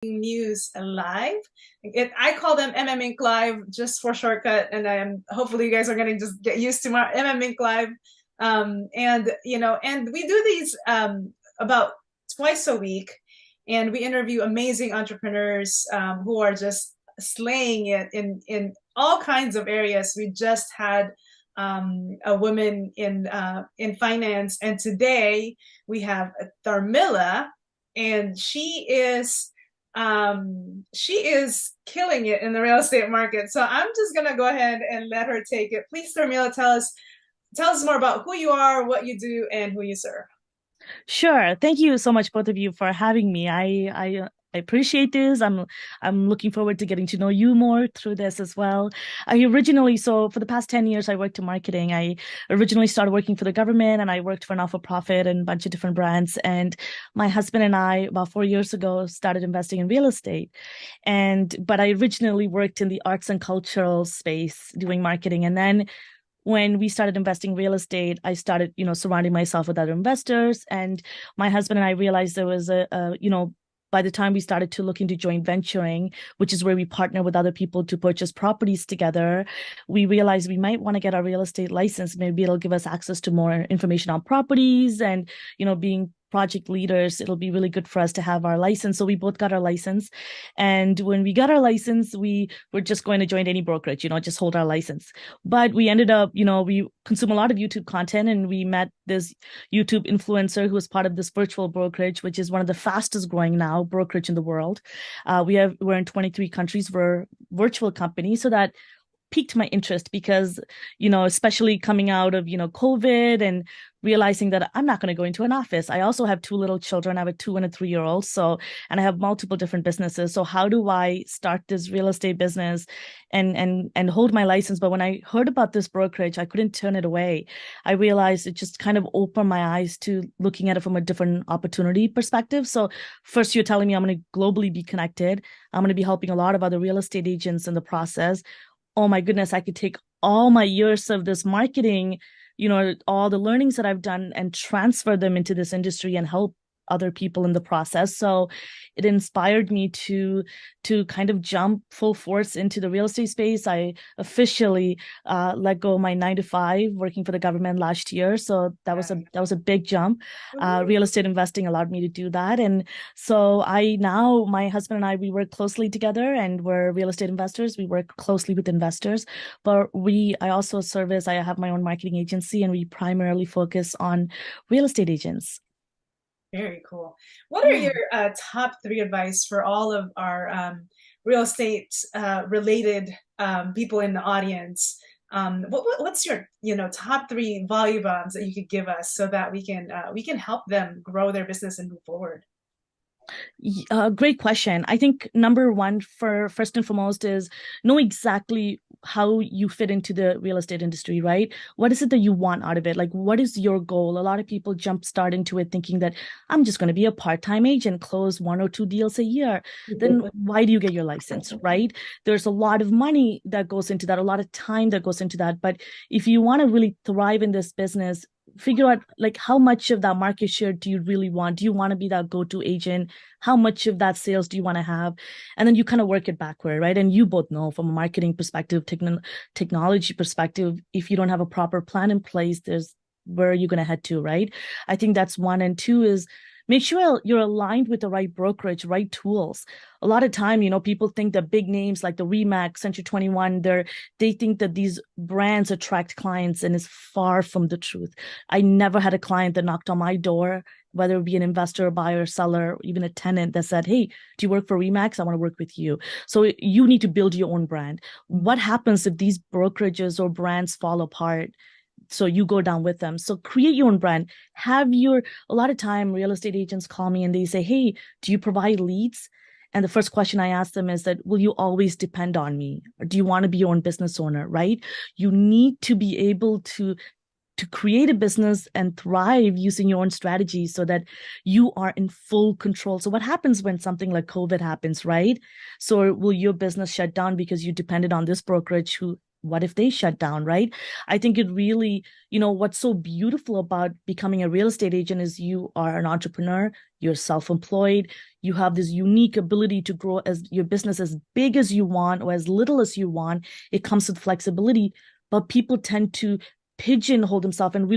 News Live. I call them MM Inc. Live just for shortcut, and hopefully you guys are gonna just get used to my MM Inc. Live. And we do these about twice a week, and we interview amazing entrepreneurs who are just slaying it in all kinds of areas. We just had a woman in finance, and today we have Tharmila, and she is killing it in the real estate market. So I'm just gonna go ahead and let her take it. Please, Tharmila, tell us more about who you are, what you do, and who you serve. Sure. Thank you so much, both of you, for having me. I appreciate this. I'm looking forward to getting to know you more through this as well. So for the past 10 years, I worked in marketing. I originally started working for the government and I worked for not-for-profit and a bunch of different brands. And my husband and I, about 4 years ago, started investing in real estate. But I originally worked in the arts and cultural space doing marketing. And then when we started investing in real estate, I started, surrounding myself with other investors. And my husband and I realized there was by the time we started to look into joint venturing, which is where we partner with other people to purchase properties together, we realized we might want to get our real estate license. Maybe it'll give us access to more information on properties and, being project leaders, it'll be really good for us to have our license. So we both got our license. And when we got our license, we were just going to join any brokerage, just hold our license. But we ended up, we consume a lot of YouTube content, and we met this YouTube influencer who was part of this virtual brokerage, which is one of the fastest growing now brokerage in the world. We're in 23 countries. We're a virtual company. So that piqued my interest because, especially coming out of, COVID and realizing that I'm not going to go into an office. I also have two little children. I have a 2 and a 3 year old. And I have multiple different businesses. So how do I start this real estate business and hold my license? But when I heard about this brokerage, I couldn't turn it away. I realized it just kind of opened my eyes to looking at it from a different opportunity perspective. So first, you're telling me I'm going to globally be connected. I'm going to be helping a lot of other real estate agents in the process. Oh my goodness, I could take all my years of this marketing, all the learnings that I've done and transfer them into this industry and help other people in the process. So it inspired me to kind of jump full force into the real estate space. I officially let go of my 9 to 5 working for the government last year. So that was a big jump. Real estate investing allowed me to do that. And so my husband and I, we work closely together, and we're real estate investors. We work closely with investors, but I also I have my own marketing agency, and we primarily focus on real estate agents. Very cool. What are Yeah. your top three advice for all of our real estate related people in the audience? What's your top three value bombs that you could give us so that we can help them grow their business and move forward? Great question. I think number one, for first and foremost, is know exactly how you fit into the real estate industry, right? What is it that you want out of it? Like, what is your goal? A lot of people jumpstart into it thinking that I'm just going to be a part-time agent, close 1 or 2 deals a year. Then why do you get your license, right? There's a lot of money that goes into that, a lot of time that goes into that. But if you want to really thrive in this business, figure out like how much of that market share do you really want? Do you want to be that go-to agent? How much of that sales do you want to have? And then you kind of work it backward, right? And you both know from a marketing perspective, technology perspective, if you don't have a proper plan in place, there's where are you going to head to, right? I think that's one. And two is make sure you're aligned with the right brokerage, right tools. A lot of time, people think that big names like the Remax, Century 21, they think that these brands attract clients, and it's far from the truth. I never had a client that knocked on my door, whether it be an investor, buyer, seller, even a tenant, that said, hey, do you work for Remax? I want to work with you. So you need to build your own brand. What happens if these brokerages or brands fall apart? So you go down with them. So create your own brand. A lot of time real estate agents call me and they say, hey, do you provide leads? And the first question I ask them is that, will you always depend on me? Or do you want to be your own business owner, right? You need to be able to create a business and thrive using your own strategy so that you are in full control. So what happens when something like COVID happens, right? So will your business shut down because you depended on this brokerage who what if they shut down, right? I think it really, what's so beautiful about becoming a real estate agent is you are an entrepreneur, you're self-employed, you have this unique ability to grow as your business as big as you want or as little as you want. It comes with flexibility, but people tend to pigeonhole themselves and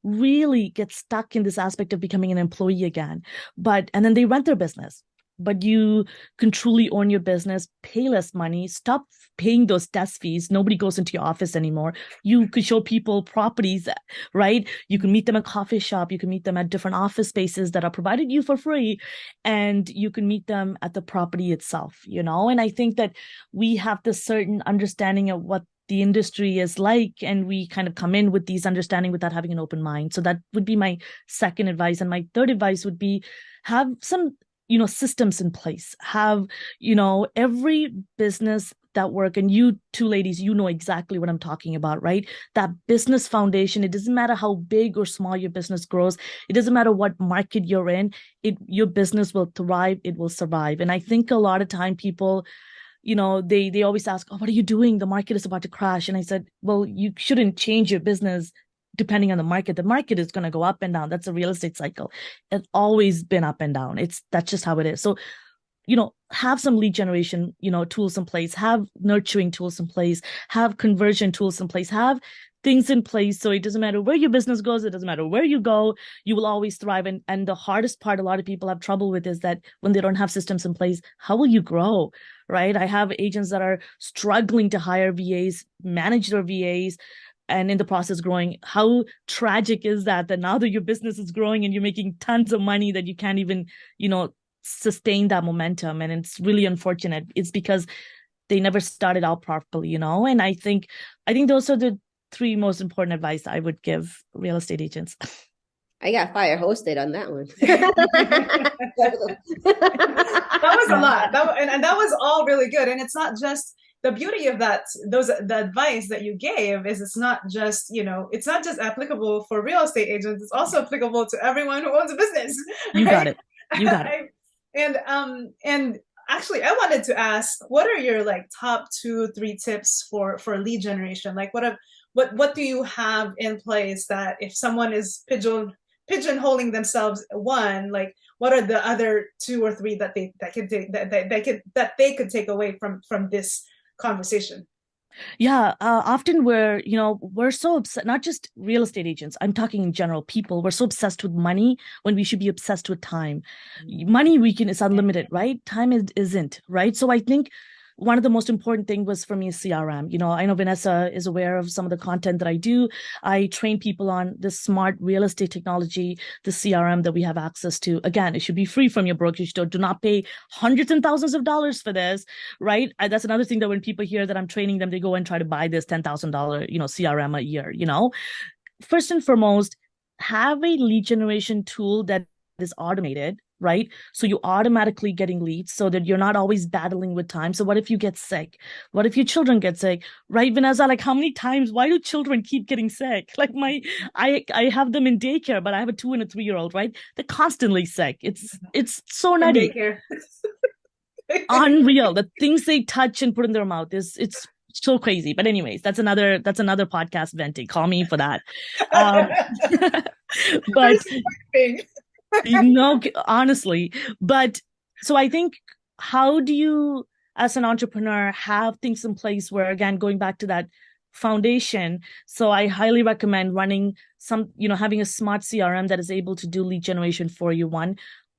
really get stuck in this aspect of becoming an employee again. And then they rent their business. But you can truly own your business, pay less money, stop paying those desk fees. Nobody goes into your office anymore. You could show people properties, right? You can meet them at coffee shop. You can meet them at different office spaces that are provided you for free. And you can meet them at the property itself, And I think that we have this certain understanding of what the industry is like, and we kind of come in with these understanding without having an open mind. So that would be my second advice. And my third advice would be have some systems in place, have every business that work, and you two ladies, know exactly what I'm talking about, right? That business foundation. It doesn't matter how big or small your business grows, it doesn't matter what market you're in, your business will thrive, it will survive. And I think a lot of time people, they always ask, oh, what are you doing? The market is about to crash. And I said, well, you shouldn't change your business depending on the market. The market is going to go up and down. That's a real estate cycle. It's always been up and down. That's just how it is. So, have some lead generation, tools in place, have nurturing tools in place, have conversion tools in place, have things in place. So it doesn't matter where your business goes. It doesn't matter where you go, you will always thrive. And the hardest part a lot of people have trouble with is that when they don't have systems in place, how will you grow? Right? I have agents that are struggling to hire VAs, manage their VAs, and in the process growing. How tragic is that now that your business is growing and you're making tons of money that you can't even, sustain that momentum. And it's really unfortunate. It's because they never started out properly, And I think those are the three most important advice I would give real estate agents. I got fire hosted on that one. That was a lot. And that was all really good. And it's not just the beauty of the advice that you gave is it's not just applicable for real estate agents. It's also applicable to everyone who owns a business. You got it. You got it. And actually, I wanted to ask, what are your top 2-3 tips for lead generation? What do you have in place that if someone is pigeonholing themselves, what are the other 2 or 3 that they could take away from this conversation? Yeah, often we're so upset, not just real estate agents, I'm talking in general, people, we're so obsessed with money when we should be obsessed with time. Money is unlimited, right? Time isn't, right? So I think one of the most important thing was for me is CRM. I know Vanessa is aware of some of the content that I do. I train people on the smart real estate technology, the CRM that we have access to. Again, it should be free from your brokerage. Do not pay hundreds and thousands of dollars for this, right? That's another thing that when people hear that I'm training them, they go and try to buy this $10,000, CRM a year, First and foremost, have a lead generation tool that is automated, right? So you're automatically getting leads so that you're not always battling with time. So what if you get sick? What if your children get sick? Right, Vanessa? How many times, why do children keep getting sick? I have them in daycare, but I have a 2 and a 3-year-old, right? They're constantly sick. It's so nutty. Daycare. Unreal. The things they touch and put in their mouth it's so crazy. But anyways, that's another podcast venting. Call me for that. But honestly, but so I think, how do you as an entrepreneur have things in place where, again, going back to that foundation? So I highly recommend running having a smart CRM that is able to do lead generation for you. One,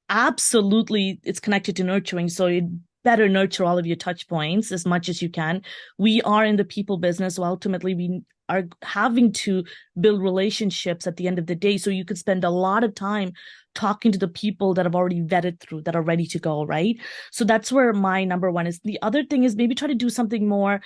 absolutely, it's connected to nurturing, so it better nurture all of your touch points as much as you can. We are in the people business, so ultimately we are having to build relationships at the end of the day. So you could spend a lot of time talking to the people that have already vetted through, that are ready to go, right? So that's where my number one is. The other thing is maybe try to do something more.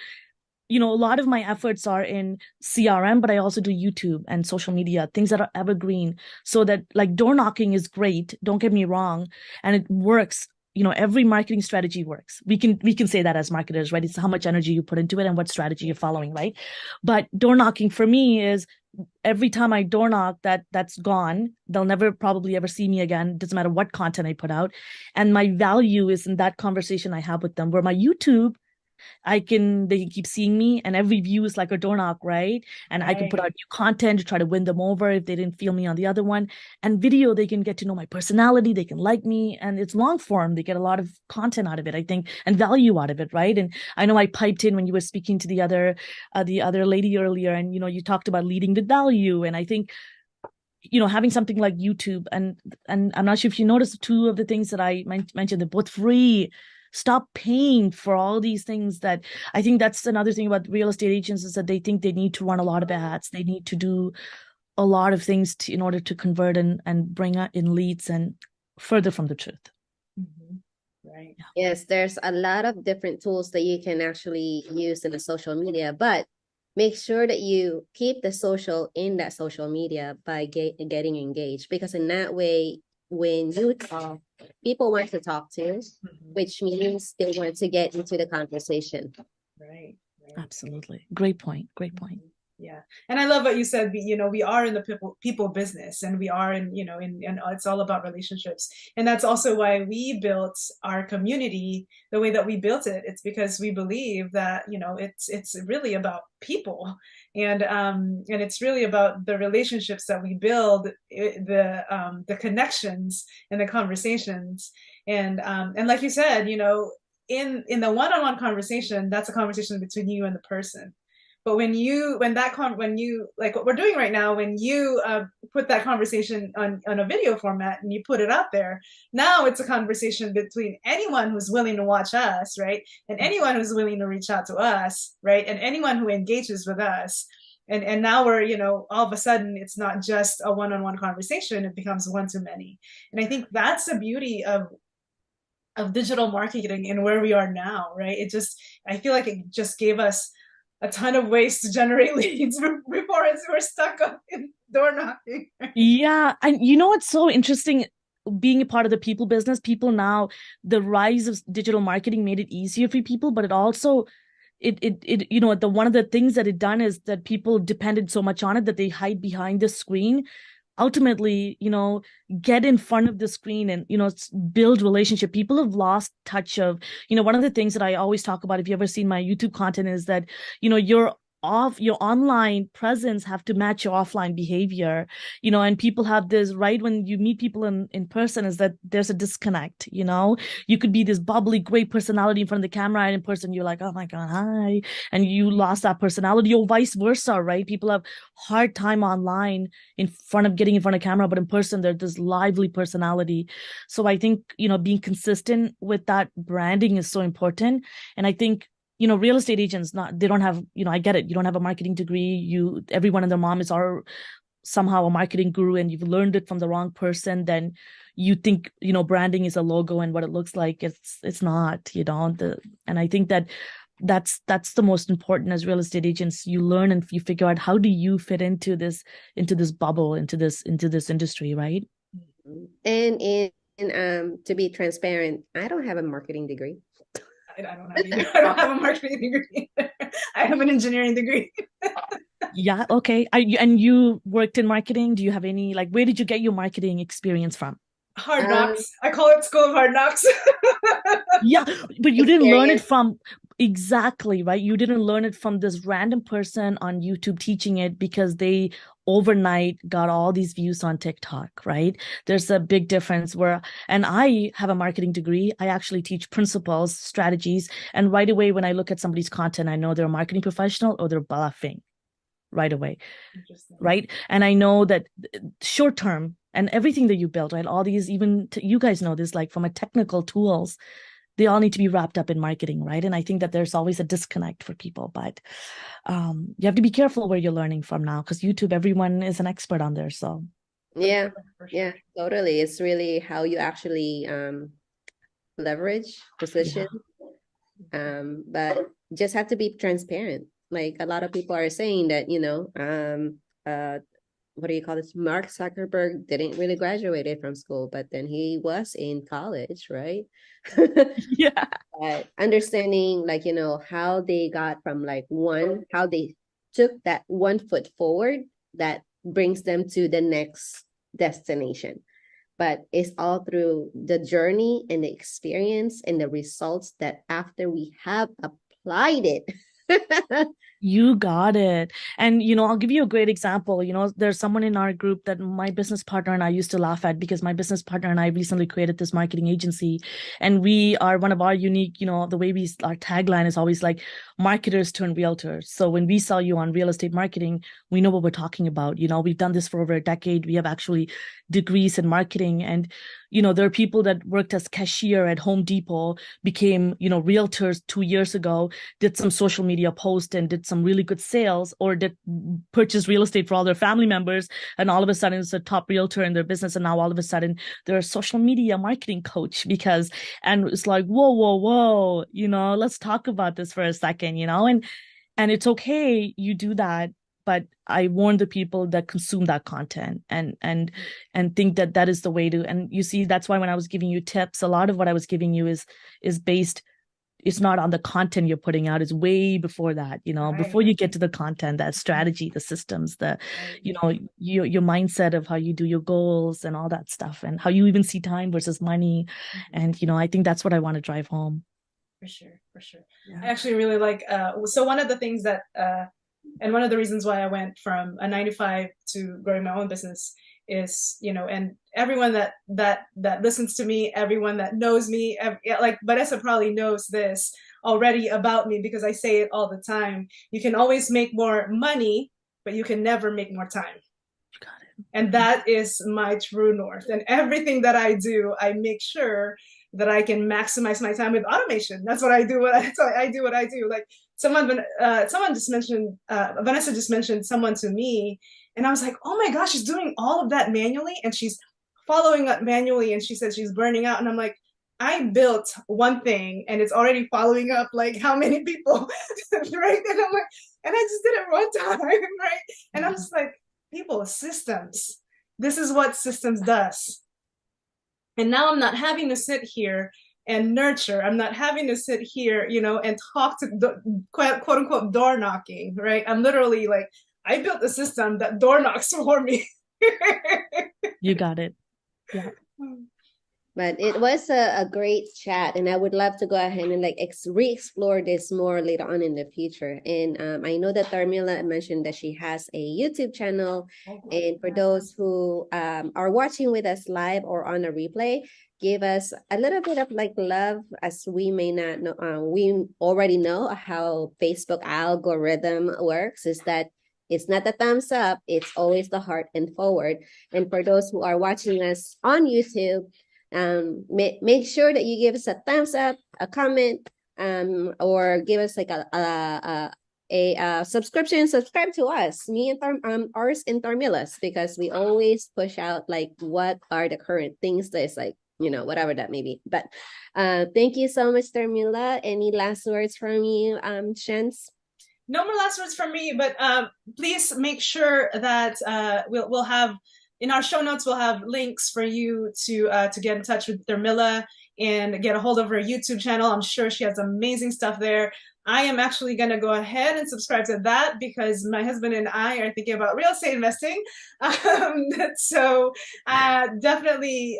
A lot of my efforts are in CRM, but I also do YouTube and social media, things that are evergreen. So that door knocking is great, don't get me wrong, and it works. Every marketing strategy works. We can say that as marketers, right? It's how much energy you put into it and what strategy you're following, right? But door knocking for me is every time I door knock, that's gone. They'll never probably ever see me again. It doesn't matter what content I put out. And my value is in that conversation I have with them, where my YouTube they can keep seeing me, and every view is like a door knock, right? And I can put out new content to try to win them over if they didn't feel me on the other one. And video, they can get to know my personality, they can like me, and it's long form. They get a lot of content out of it, I think, and value out of it, right? And I know I piped in when you were speaking to the other lady earlier, and you talked about leading with value, and I think having something like YouTube, and I'm not sure if you noticed two of the things that I mentioned, they're both free. Stop paying for all these things. That I think that's another thing about real estate agents, is that they think they need to run a lot of ads. They need to do a lot of things in order to convert and bring in leads, and further from the truth. Mm-hmm. Right. Yes, there's a lot of different tools that you can actually use in the social media, but make sure that you keep the social in that social media by getting engaged, because in that way, when you talk, people want to talk to you, which means they want to get into the conversation. Right. Absolutely. Great point. Yeah. And I love what you said. We are in the people business, and we are in it's all about relationships. And that's also why we built our community the way that we built it. It's because we believe that, it's really about people, and it's really about the relationships that we build, the connections and the conversations. And like you said, in the one-on-one conversation, that's a conversation between you and the person. But when you like what we're doing right now, when you put that conversation on a video format and you put it out there, now it's a conversation between anyone who's willing to watch us, right? And anyone who's willing to reach out to us, right? And anyone who engages with us. And now we're, all of a sudden, it's not just a one-on-one conversation, it becomes one to many. And I think that's the beauty of digital marketing and where we are now, right? I feel like it just gave us a ton of ways to generate leads before we're stuck up in door knocking. Yeah. And what's so interesting, being a part of the people business, people now, the rise of digital marketing made it easier for people, but it also, one of the things that it done is that people depended so much on it that they hide behind the screen. Ultimately, get in front of the screen and, build relationship. People have lost touch of, one of the things that I always talk about, if you ever seen my YouTube content, is that, your online presence have to match your offline behavior, and people have this, right? When you meet people in person, is that there's a disconnect, you could be this bubbly, great personality in front of the camera, and in person, you're like, oh my God, hi. And you lost that personality, or vice versa, right? People have hard time online getting in front of camera, but in person, there's this lively personality. So I think, being consistent with that branding is so important. And I think, real estate agents, they don't have, I get it. You don't have a marketing degree. Everyone and their mom is somehow a marketing guru, and you've learned it from the wrong person. Then you think, branding is a logo and what it looks like. It's not, and I think that's the most important as real estate agents. You learn and you figure out, how do you fit into this bubble, into this industry, right? And to be transparent, I don't have a marketing degree. I don't have either. I don't have a marketing degree either. I have an engineering degree. Yeah. Okay. And you worked in marketing. Do you have any, where did you get your marketing experience from? Hard Knocks. I call it School of Hard Knocks. Yeah, but you didn't learn it from, exactly, right? You didn't learn it from this random person on YouTube teaching it because they overnight got all these views on TikTok, right? There's a big difference and I have a marketing degree. I actually teach principles, strategies. And right away, when I look at somebody's content, I know they're a marketing professional or they're bluffing right away, right? And I know that short term and everything that you build, right? All these, even you guys know this, from a technical tools, they all need to be wrapped up in marketing, right? And I think that there's always a disconnect for people, but you have to be careful where you're learning from now, because YouTube, everyone is an expert on there. So yeah, totally. It's really how you actually leverage position, but just have to be transparent. Like a lot of people are saying that, what do you call this? Mark Zuckerberg didn't really graduate from school, but then he was in college, right? Yeah. But understanding, how they got from how they took that 1 foot forward that brings them to the next destination. But it's all through the journey and the experience and the results that after we have a applied it. You got it. And, I'll give you a great example. There's someone in our group that my business partner and I used to laugh at, because my business partner and I recently created this marketing agency. And we are one of our unique, the way our tagline is always like marketers turn realtors. So when we sell you on real estate marketing, we know what we're talking about. We've done this for over a decade. We have actually degrees in marketing. And, there are people that worked as cashier at Home Depot, became, realtors 2 years ago, did some social media post and did some really good sales, or did purchase real estate for all their family members, and all of a sudden it's a top realtor in their business, and now all of a sudden they're a social media marketing coach. And it's like, whoa, let's talk about this for a second, and it's okay, you do that. But I warn the people that consume that content and think that that is the way to. And you see, that's why when I was giving you tips, a lot of what I was giving you is based. It's not on the content you're putting out. It's way before that, Right. Before you get to the content, that strategy, the systems, your mindset of how you do your goals and all that stuff, and how you even see time versus money. And, I think that's what I want to drive home. For sure. Yeah. I actually really like, so one of the things that, and one of the reasons why I went from a 9 to 5 to growing my own business is, and everyone that listens to me, everyone that knows me, like Vanessa probably knows this already about me, because I say it all the time. You can always make more money, but you can never make more time. Got it. And that is my true north. And everything that I do, I make sure that I can maximize my time with automation. That's what I do. I do what I do. Like someone just mentioned, Vanessa just mentioned someone to me, and I was like, oh my gosh, she's doing all of that manually, and she's following up manually, and she said she's burning out. And I'm like, I built one thing and it's already following up like how many people, right? And I'm like, and I just did it one time, right? And I'm just like, people, systems. This is what systems does. And now I'm not having to sit here and nurture. I'm not having to sit here, and talk to quote unquote door knocking, right? I'm literally like, I built a system that door knocks for me. You got it. Yeah. But it was a great chat, and I would love to go ahead and like re-explore this more later on in the future. And I know that Tharmila mentioned that she has a YouTube channel, and for those who are watching with us live or on a replay, give us a little bit of like love, as we may not know. We already know how Facebook algorithm works, is that it's not the thumbs up, it's always the heart and forward. And for those who are watching us on YouTube, make sure that you give us a thumbs up, a comment, or give us like a subscription. Subscribe to us, me and ours and Tharmila's, because we always push out like what are the current things that is like, whatever that may be. But thank you so much, Tharmila. Any last words from you, Shens? No more last words from me, but please make sure that we'll have in our show notes, we'll have links for you to get in touch with Tharmila and get a hold of her YouTube channel. I'm sure she has amazing stuff there. I am actually going to go ahead and subscribe to that, because my husband and I are thinking about real estate investing. So definitely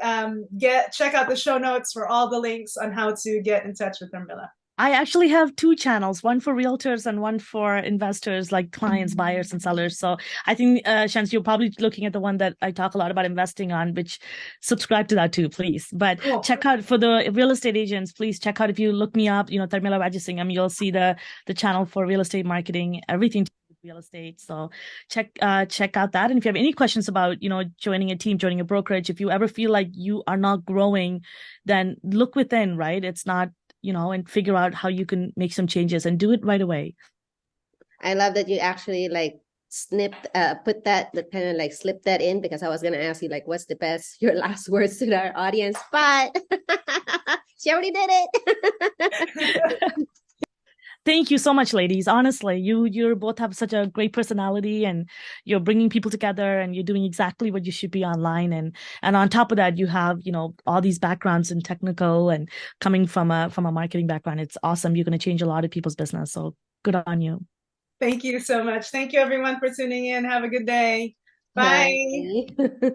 check out the show notes for all the links on how to get in touch with Tharmila. I actually have 2 channels, one for realtors and one for investors, like clients, buyers, and sellers. So I think, Shans, you're probably looking at the one that I talk a lot about investing on, which subscribe to that too, please. But check out for the real estate agents, please check out, if you look me up, Tharmila Rajasingham, you'll see the channel for real estate marketing, everything to do with real estate. So check out that. And if you have any questions about, joining a team, joining a brokerage, if you ever feel like you are not growing, then look within, right? It's not, and figure out how you can make some changes and do it right away. I love that you actually like put that kind of like slip that in, because I was going to ask you like, what's your last words to our audience, but she already did it. Thank you so much, ladies. Honestly, you both have such a great personality, and you're bringing people together, and you're doing exactly what you should be online. And on top of that, you have, all these backgrounds in technical and coming from a marketing background. It's awesome. You're going to change a lot of people's business. So good on you. Thank you so much. Thank you, everyone, for tuning in. Have a good day. Bye. Bye.